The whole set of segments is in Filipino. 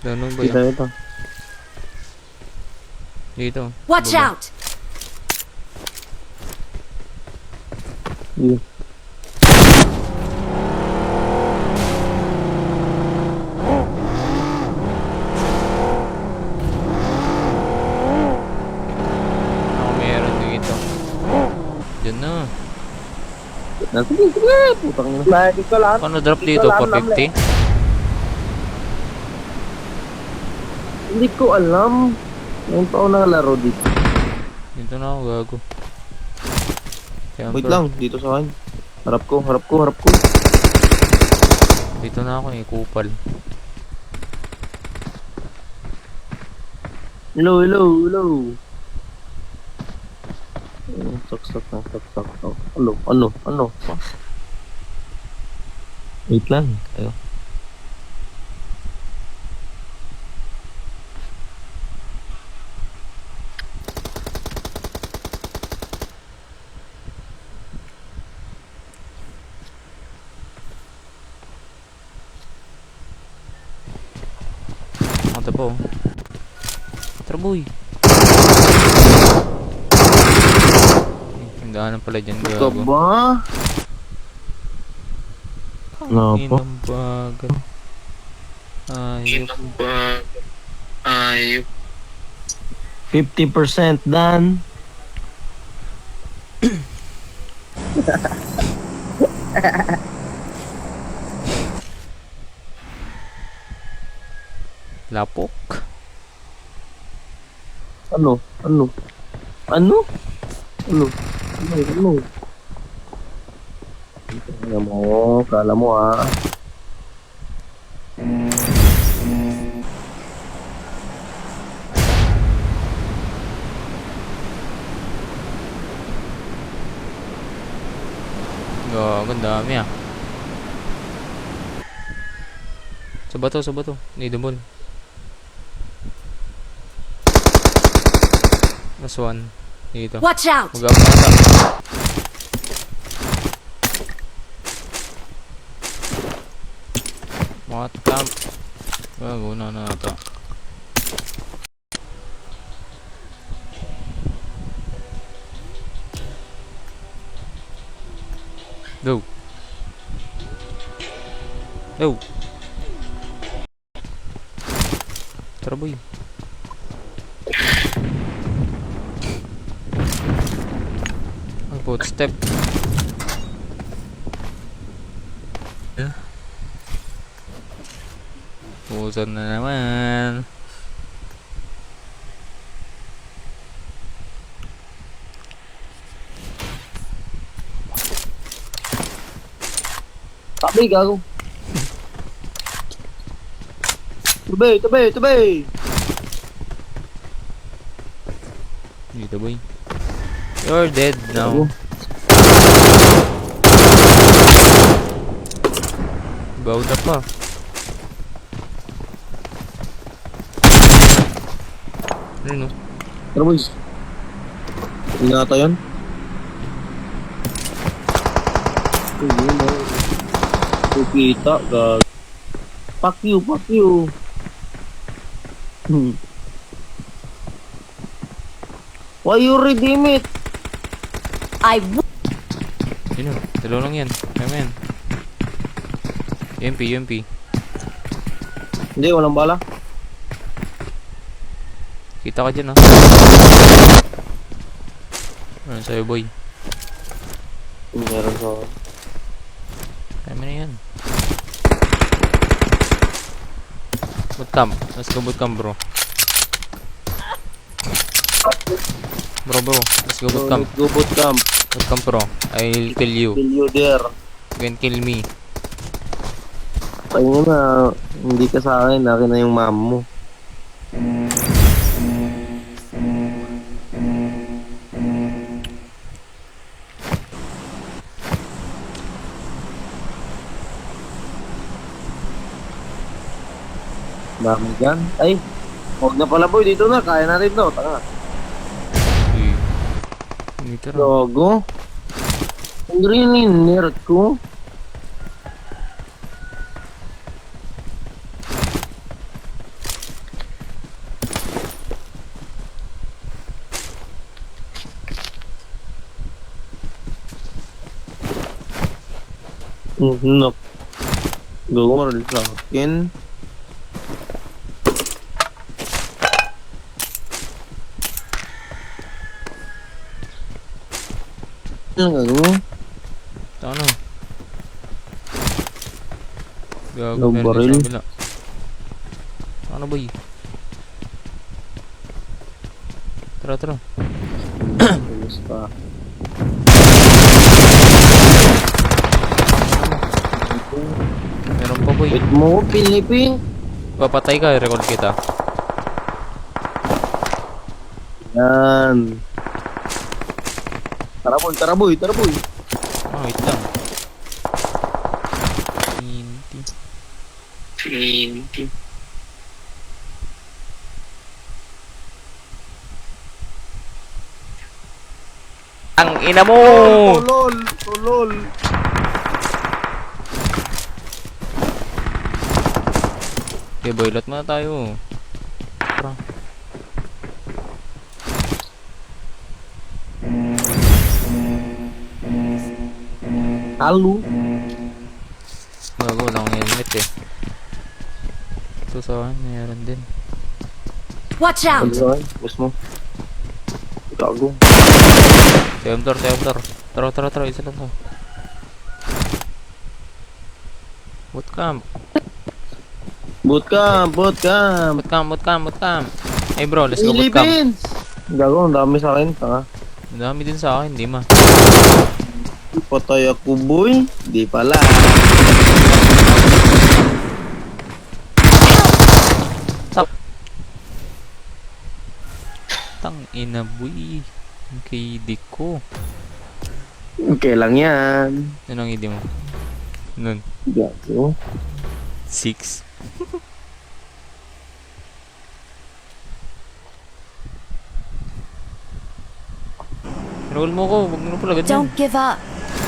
Ganun ba Dito, yan? ito. Dito. Watch Baba. out! Dito. Ako meron dito. Diyan na. Sige, sige. Putang ina. Bakit ko lang? Paano drop dito? Pa 50? Hindi ko alam. Ngayon pa ako nakalaro dito. Dito na ako gago. Camper. Wait lang, dito sa akin. Harap ko, harap ko, harap ko. Dito na ako kupal. Hello, hello, hello. Sak. Ano? Wait lang. Ayo. Ito po. Traboy. Yung daanan pala dyan Ito gago. ba? Ano po? Inang bagal. Ayop. 50% done. Lapok. Ano? Kala mo ah. Gago, ang dami ah. Sa bato. Need the ball. Last one. Dito. Watch out! Mag-up na ata. What camp? Gago na ata. Go. Tara boy. Footstep. Yeah. Pusan na naman. Tabi, gago. Tabi. Dito boy. You're dead now. Bawda pa. Ano? Tara boys. Hindi na ata yan. Kita, gago. Fuck you. Why you redeem it? Yun o. Dalaw lang yan. Kaya mo yan. UMP. Hindi, walang bala. Kita ka dyan ah. Ano sa'yo boy? Meron sa... Kaya mo na yan. Bootcamp. Let's go bootcamp bro. Bro. Let's go bootcamp. Let's go bootcamp. Bootcamp bro. I'll kill you. Kill you there. You can kill me. Pahinga na. Hindi ka sa akin. Akin na yung mom mo. Dami dyan. Ay, huwag na pala boy. Dito na. Kaya natin to. Tanga. Dito na. Logo. Ang green ko. Knock. Gago mo rin sa akin. Ano gago mo? Ano? Gago, Low meron barrel. din sa kabila. Ano ba yun? Tara. Ayos pa. Meron pa boy. Wait mo, Pilipin. Papatay ka, i-record kita. Yan. Tara boy. Ah, wait lang. 20. Ang ina mo! Tulol. Okay, boylot muna tayo. Tara. Halo. Gago, wala akong helmet eh. So, sa akin, mayroon din. Watch out! Ano gusto mo? Gago. Save door. Tara, isa lang to. Bootcamp. Bootcamp. Hey bro, let's go bootcamp. Philippines! Gago, ang dami sa akin. Tanga. Ang dami din sa akin, di ma. Patay ako, boy. Di pala. Tang ina boy. Ang KD ko. Okay lang yan. Ano ang ID mo? Nun. Gago. 6. Roll mo ko, wag mo pala ganyan. Don't give up.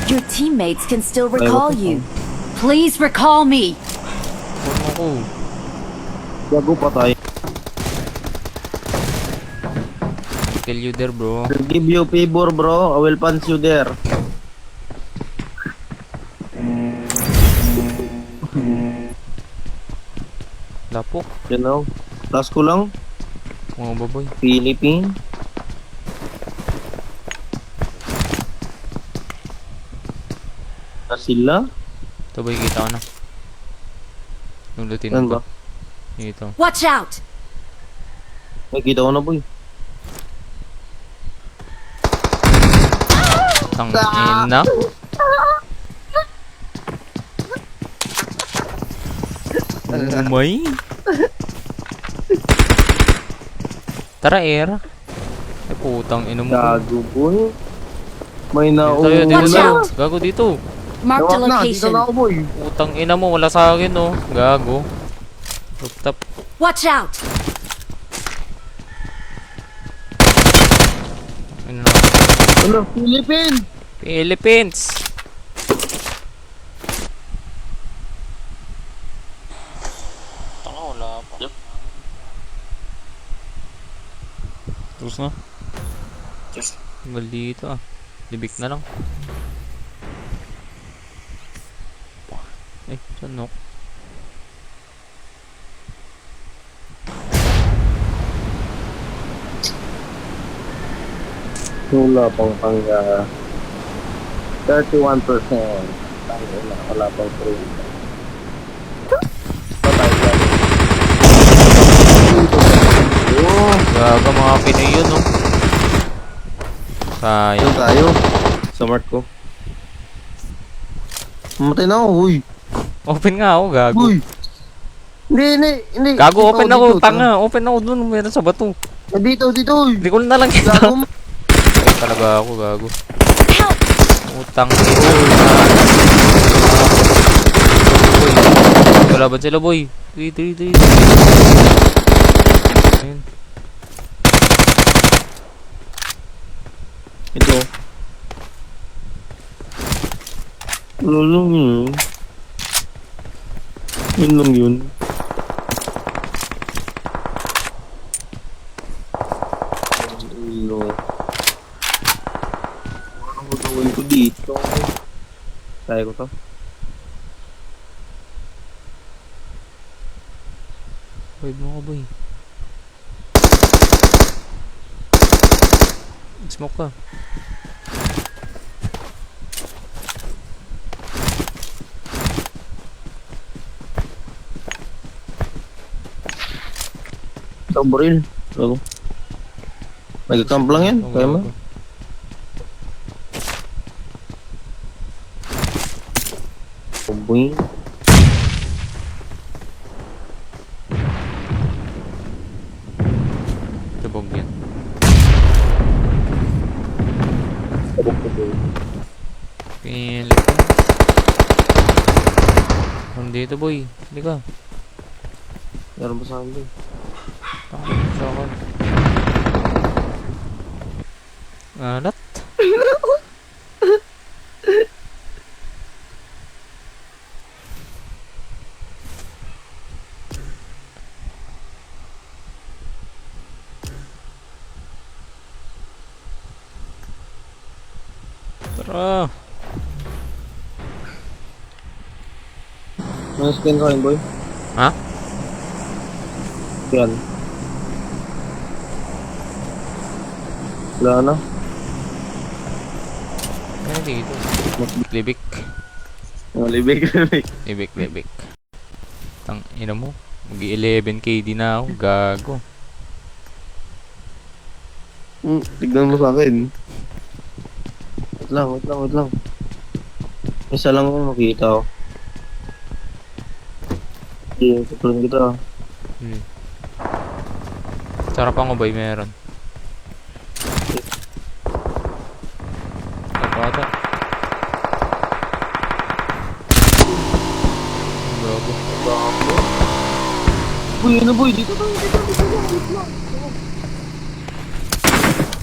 Your teammates can still recall you. Please recall me. Roll mo ko. Gago, patay. Kill you there bro. I'll give you favor, bro. I will punch you there. Lapok. You know? Last ko lang. Mga baboy. Philippine. Sila? Ito boy, kita ko na. Yung lutin Ano ko. ba? Ito. Watch out! Nakikita ko na, boy. Tang ina. Umay. Tara air. Ay putang ina mo. Gago, boy. May Dito tayo, dito Watch tayo. out! Gago dito. Mark the Dito location. na ako, boy. Putang ina mo, wala sa akin oh. Gago. Rooftop. Watch out! Ano na? Ano? Philippine! Philippines. Tanga, wala pa. Tapos na. Bal dito ah. Libik na lang. Eh, saan no? Wala pang 31%. Wala pang 3. Patay ka. Oh, Gaga mga Pinoy yun no. ayun Sayang. tayo. Sa mark ko. Mamatay na ako, uy. Open nga ako, gago. Uy. Hindi. Gago, Dito, open dito, ako, dito. tanga. Open ako dun, meron sa bato. Dito, uy. Hindi ko na lang kita. Gago mo. Ay, talaga ako, gago. Help! Utang ina. Boy, kalaban sila boy. 3. Ayun. Ito. Wala lang yun. Yun lang yun. Ano? Anong gagawin ko dito? Kaya ko to? Vibe mo ka, boy. Smoke ka. Isang baril. Gago. Nagka-camp lang yan. Ang Kaya mo. gago. Kumbuin. Sabog yan. Pilit ka. Nandito, boy. Hindi ka. Meron ba sa akin doon? Takot sa akin. Alat. Tara. May skin sa akin, boy. Ha? Yan. Wala na. Ano dito? Libik. Malibig. Libik. Tang ina mo. Mag-11k din na ako. Gago. Tignan mo sa akin. Wait lang. Isa lang ako makita ko. Sige, tutulungan kita. Sarap ang ubay meron. Kapata. Gago. Boy, ano boy? Dito.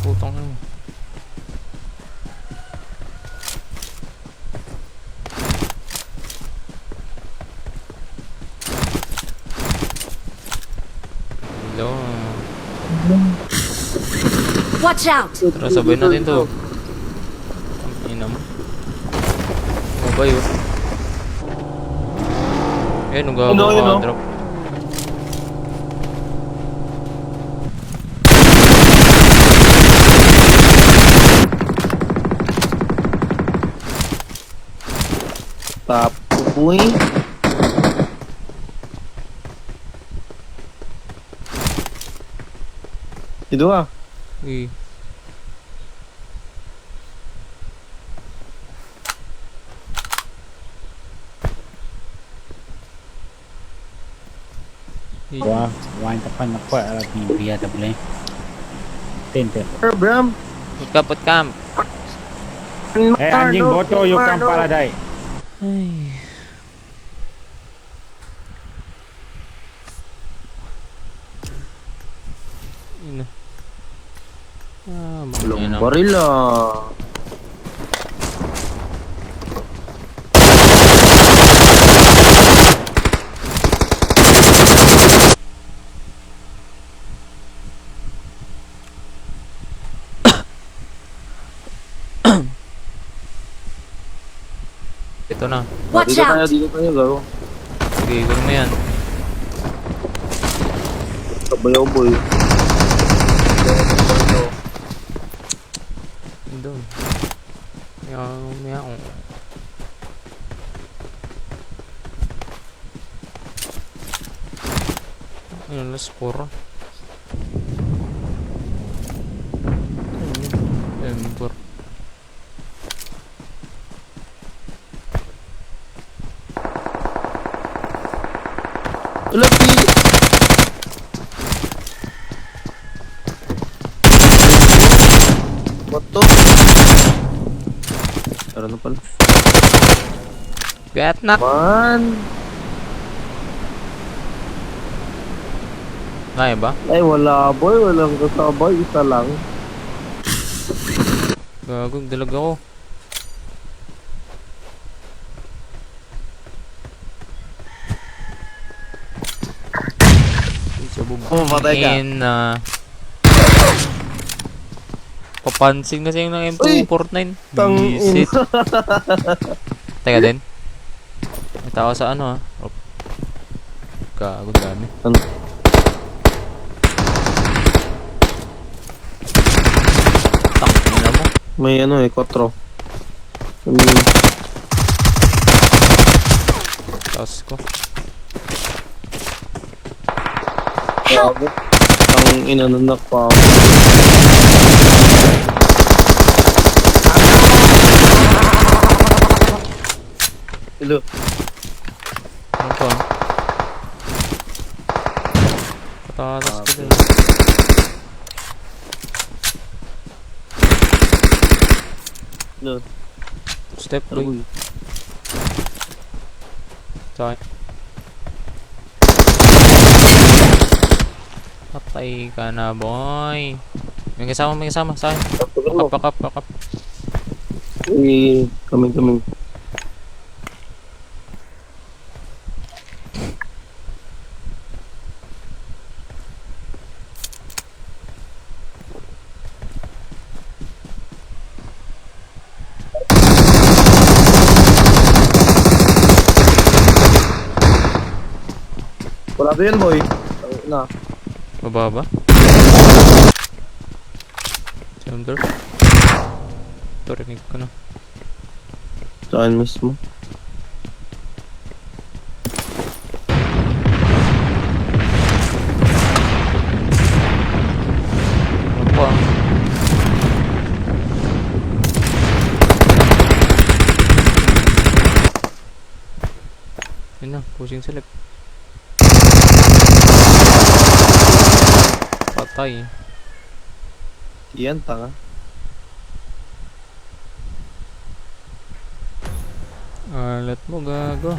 Putang na. Hello. Watch out! Tara, sabay natin to. Ang ina mo. Ubay oh. Eh, nung gago Yun, ka oh. drop. Tap. Boy. Ito ah. Eh. Wah, wine tapan ako alat ni Bia double. Tenter. Bram. Put camp. Eh anjing boto yung kampaladay. Ay. Ina. Walang ina. baril ah. Ito na. Watch out! Dito tayo, garo. Sige, gawin mo yan. Sabayaw boy. Doon. Meow. Ayun, last 4. Ayun, 4. Ulap What to? Tara na pala. Get knock! Man. Kaya ba? Ay wala boy. Walang kasabay. Isa lang. Gagog, dalag ako. Mamatay ka. Papansing na siya ng Uy! M249. Tang Visit. Teka din. May tao sa ano ah. Oh. Gagod dami. May ano eh, 4. Taas ko. Help! Gago. Ang inanunak pa ako. Hello. Ano pa? Patatas ko din. Hello. Step boy. Uy. Sa akin. Patay ka na, boy. May kasama sa akin. Tapugan mo. Pakap. Eh, kaming. Wala ba yun, boy? Na. Mababa. Chamber. Ito, rinig ko na. Saan mismo? Ano pa? Yun na, pushing select. Patay. Yan, tanga. Alat mo, gago.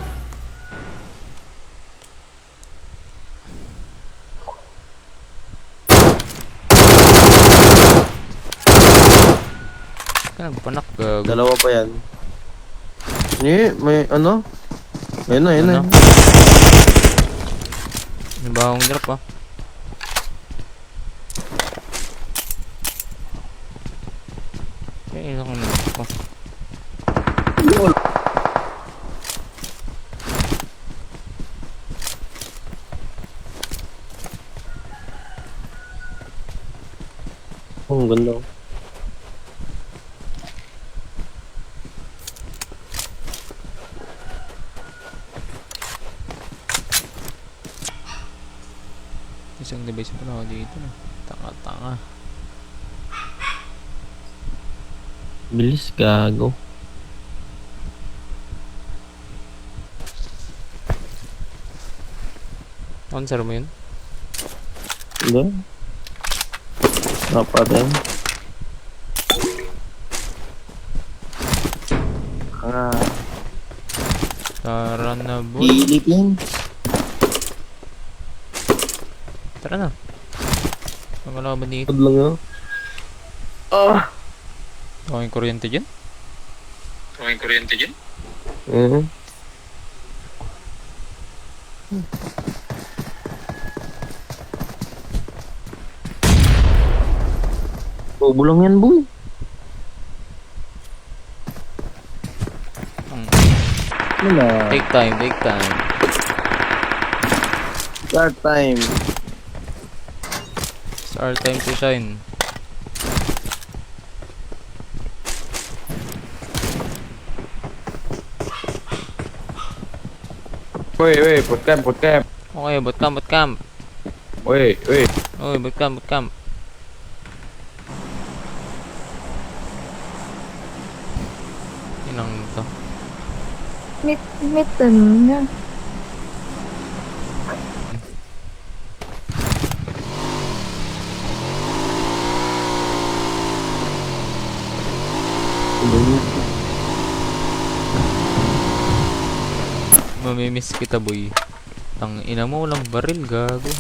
Panak, gago. Dalawa pa yan. May ano? Ayun na. Ano? May bahong drop ah. Kaya ako na ako. Oh, ang ganda. Isang device pa na ako dito. Tanga. Bilis, gago. Answer mo yun? Hindi. Apa din? Tara na, boy. Philippines. Tara na. Ang kalaban dito. Good lang yun. Okay, kuryente dyan? Mhm. Bobo lang yan, boy. Ano na? Take time. Start time. It's our time to shine. Weh, boot camp. Okay, bootcamp. Weh. Oy, bootcamp. Inang to. May tanong na. Mamimiss kita, boy. Tang ina mo, walang baril, gago.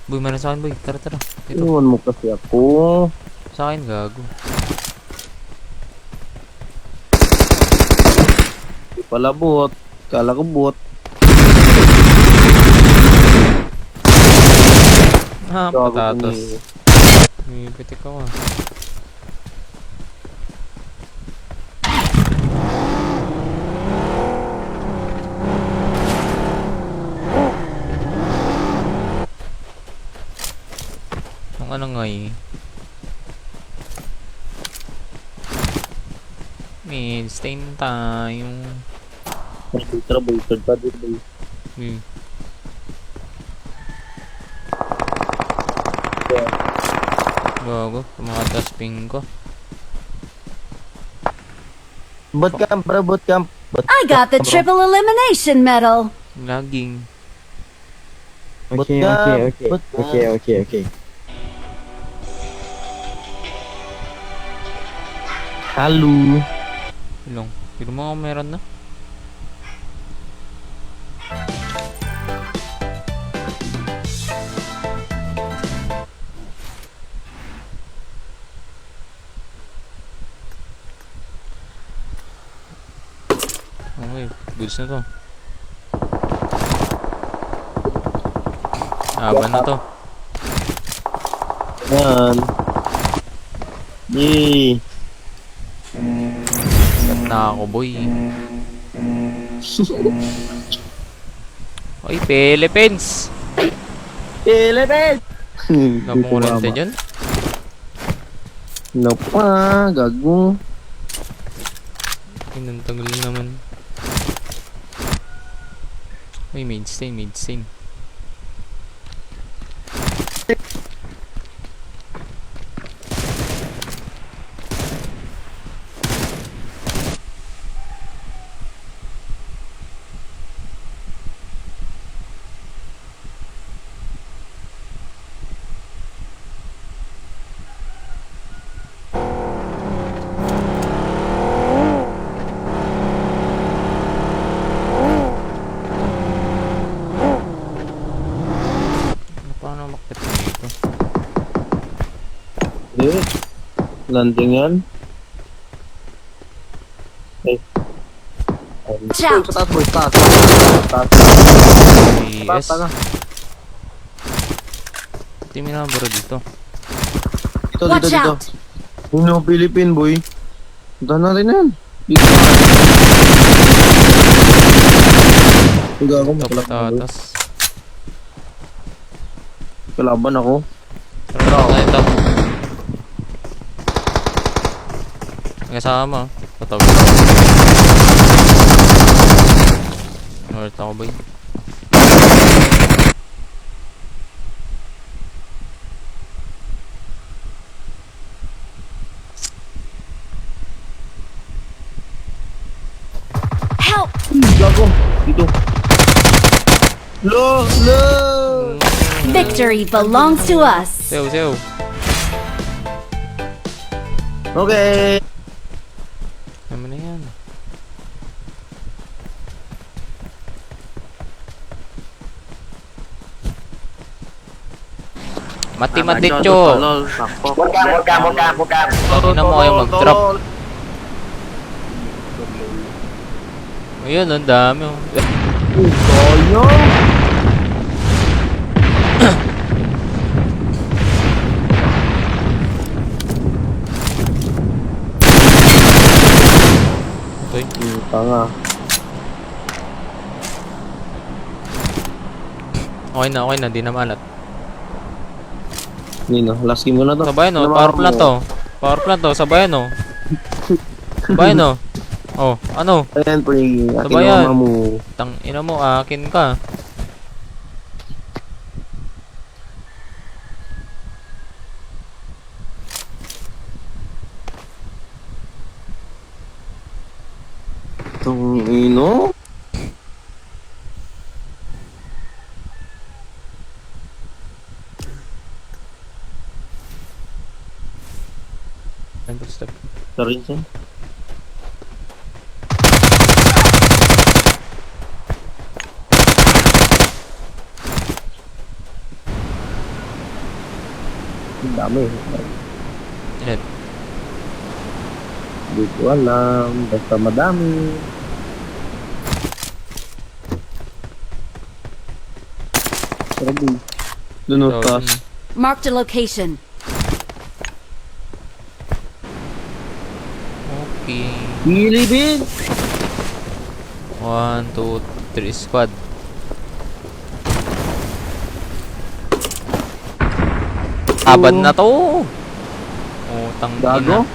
Boy, meron sa akin, boy. Tara. Dito. Iwan mo kasi ako. Sa akin, gago. Di pala bot. Kala ko bot. Ah, Gago patatas. ni- May pitik ako ah. Ang ano nga eh. Mid stain tayo. Trouble, third party. Hmm. Gago, tumataas ping ko. Bootcamp, bro, bootcamp. I got the triple elimination medal. Laging. Okay. Halo. Ilong. Pero mga meron na. Okay, goods na to. Aban na to. Yan. Yay. Gat na ako, boy. Oy, Philippines! Philippines! Napong kurente dyan? No pa, gago. Pinantagal naman. Uy, mid stain. Paano makit dito? Hindi. Landing yan. Okay. Shout. Sa taas, boy. Taas. Yes. Taas na. Timi na bro dito. Watch out. Uno, Philippine, boy. Punta natin yan. Dito. Gago, Ito makalakban, boy. patatas. Kalaban ako. Pero ito. May kasama. Patawid. North ako boy. Help. Gago. Dito. Lo. Victory belongs to us. Sew. Okay. Naman na yan. Mati-matityo. Hindi na mo kayo mag-drop. Ayun, ang dami. Oh. Toyo. Okay. Tanga. Okay na, di na malat. Nino, last game mo na to. Sabayan no, Ano power mga plant to. Power plant to, sabayan no. Sabayan no. Oh, ano? Ayan, pre. Ating Sabayan. mama mo. Tang ina mo, akin ka. Itong ino. Temple step. Tarinsan. Ang dami. Ilan? Hindi ko alam. Basta madami. Grabe. Doon o, So, taas. Marked a location. Okay. Philippine! 1, 2, 3 squad. Aban na to. Oh, tang Gago? ina.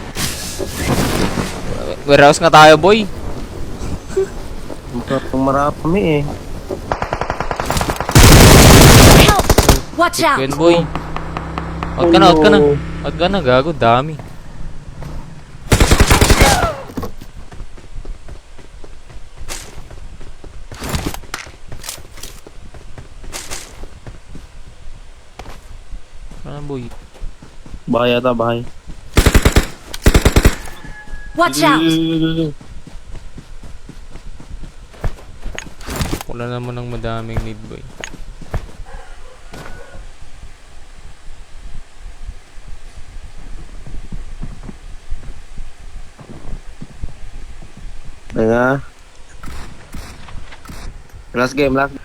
Warehouse nga tayo, boy. Mukhang marami eh. Help! Watch out! Yun, boy. Out ka na, out ka na. Out ka na, gago. Dami. Ano, boy? Bahay ata, bahay. Watch out! Wala naman ng madaming need, boy. Ayan nga. Last game, last